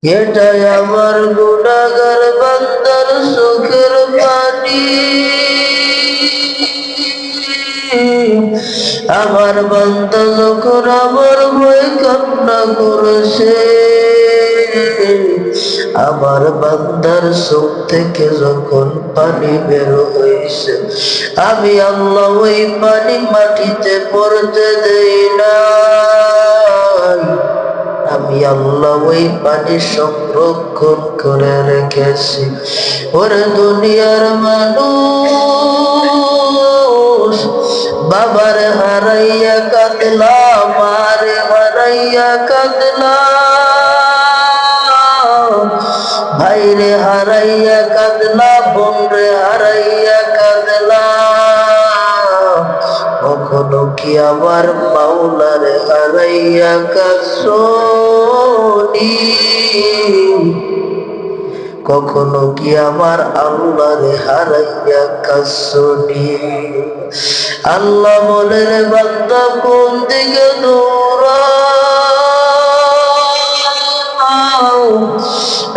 এটাই আমার গুনাহগার বান্দার চোখের পানি। আমার বান্দা যখন আমার ভয় কান্না করেছে, আমার বান্দার চোখ থেকে যখন পানি বের হয়েছে, আমি আল্লাহ ওই পানি মাটিতে পড়তে দেই না। আমি আল্লাহ ওই পানি সংরক্ষণ করে রেখেছি। ওরে দুনিয়ার মানুষ, বাবারে হারাইয়া কাঁদলা, মারে হারাইয়া কাঁদলা, ভাইরে হারাইয়া কাঁদলা, বোনরে হারাইয়া কাঁদলা, কখনো কি আমার মাওলারে হারাইয়া কাঁদছনি? কখনো কি আমার আল্লাহরে হারাইয়া কাঁদছনি? আল্লাহ বলে রে বান্দা, কোন দিকে দৌড়াও?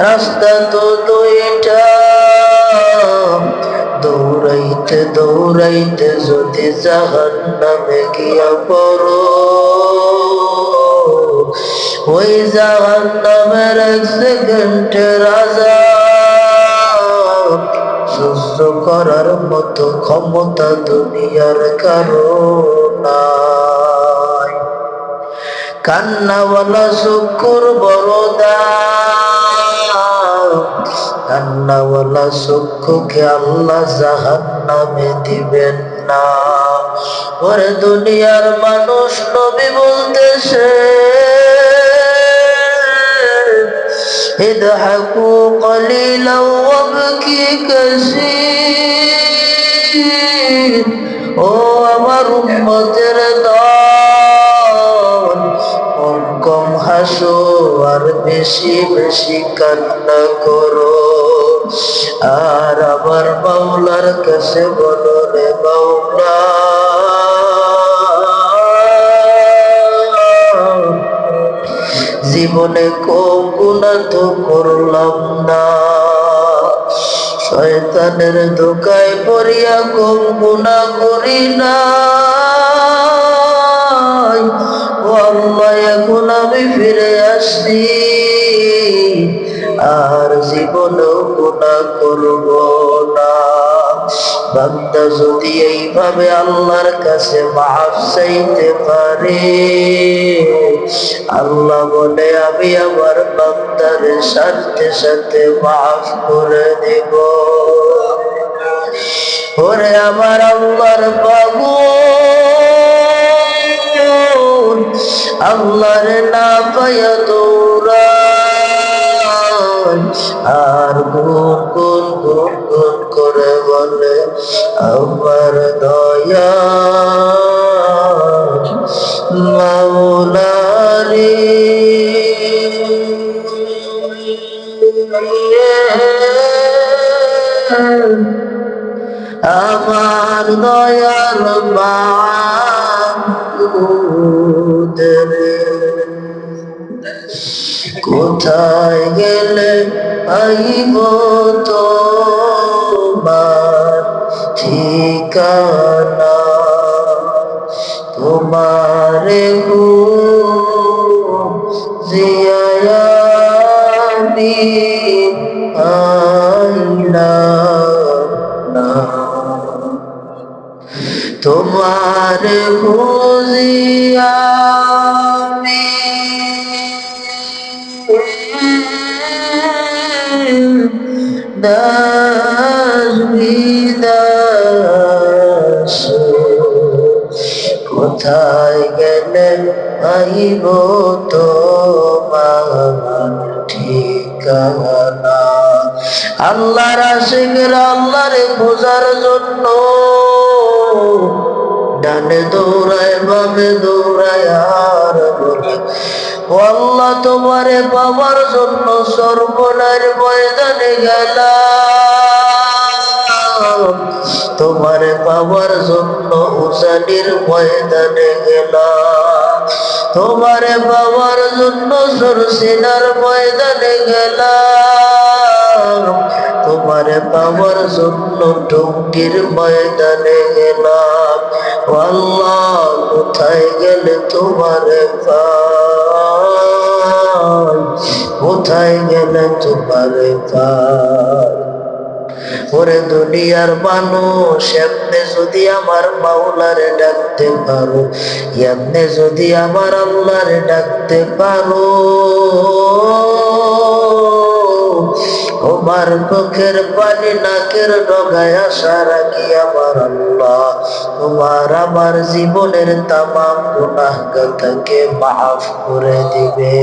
রাস্তা তো দুইটা, দৌড়াইতে দৌড়াইতে যদি জাহান্নামে গিয়া পড়ো, ওই জাহান্নামের এক সেকেন্ডের আযাব সহ্য করার মতো ক্ষমতা দুনিয়ার কারো নাই। কান্নাওয়ালা চক্ষুর বড় দাম, কান্নাওয়ালা চক্ষুকে আল্লাহ জাহান্নামে দিবেন না। ওরে দুনিয়ার মানুষ, নবী বলতেছে, ইদহাকু কলিলাও ওয়াবকি কাসীর। ও আমার উম্মতের দল, কম কম হাসো আর বেশি বেশি কান্না করো। আর আমার মাওলার কাছে বলো, রে মাওলা, জীবনে কম গুনাহ তো করলাম না, শয়তানের ধোকায় পড়িয়া কম গুনাহ করি না। ও আল্লাহ, এখন আমি ফিরে আসছি, আর জীবনেও গুনাহ করব না। বান্দা যদি এইভাবে আল্লাহর কাছে মাফ চাইতে পারে, আল্লাহ বলে আমি আমার বান্দার সাথে সাথে মাফ করে দেব। ওরে আমার আল্লাহর পাগল, আল্লাহর না পায়া দৌড়ায়, আর গুন গুন গুন গুন করে বলে, আমার দয়া মাওলা রে। আমার দয়ার মাবুদ রে, কোথায় গেলে পাইব তোমার ঠিকানা? তোমারে খুঁজিয়া আমি পাইলাম না, তোমারে খুঁজিয়া আমি দাস বিদাস, কোথায় গেলে পাইব তোমার ঠিকানা? আল্লাহর আশিকরা আল্লাহরে খোঁজার জন্য ডানে দৌড়ায় বামে দৌড়ায়, আর বলে, ও আল্লাহ, তোমারে পাওয়ার জন্য সর্বনার ময়দানে গেলাম, তোমারে পাওয়ার জন্য উজানির ময়দানে গেলাম, তোমারে পাওয়ার জন্য সুরসিনার ময়দানে গেলাম, তোমারে পাওয়ার জন্য টঙ্গীর ময়দানে গেলাম। ও আল্লাহ, কোথায় গেলে তোমারে পাই, কোথায় গেলে তোমারে পাই। ওরে দুনিয়ার মানুষ, এমনে যদি আমার মাওলারে ডাকতে পারো, এমনে যদি আমার আল্লাহরে ডাকতে পারো, তোমার চোখের পানি নাকের ডগায় আসার আগে আমার আল্লাহ তোমার আমার জীবনের তামাম গুনাহগাতাকে মাফ করে দিবে।